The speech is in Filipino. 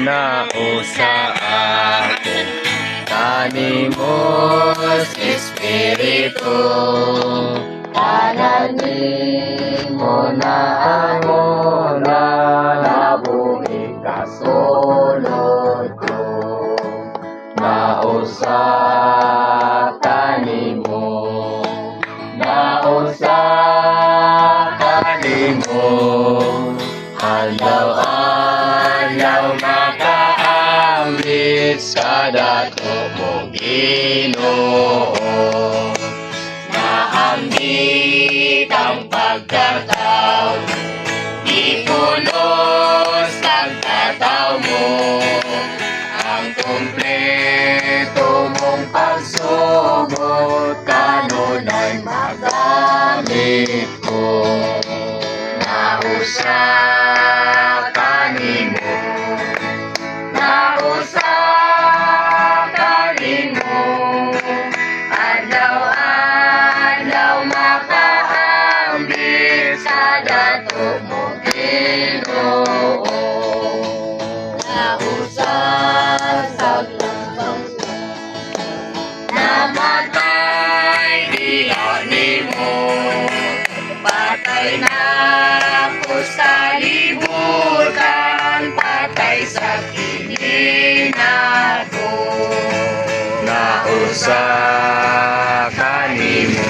nausa ako kanimos Espiritu kananin mo na ako na nabuhi kasulod ko nausa kanimo nausa kanimo Alaw-alaw makaambit sa dato mo Ginoo. Naambit ang pagkatao, ipunos ang kataw mo, ang kumpleto mong pagsubot, kanunay magamit ko. Nausa kanimo, nausa kanimo, adlaw-adlaw makaambit sa dato mo Ginoo. Nausa sa lambang namatay diha nimo, patay na ako sa libutan, patay sa kininga ko. Nausa kanimo,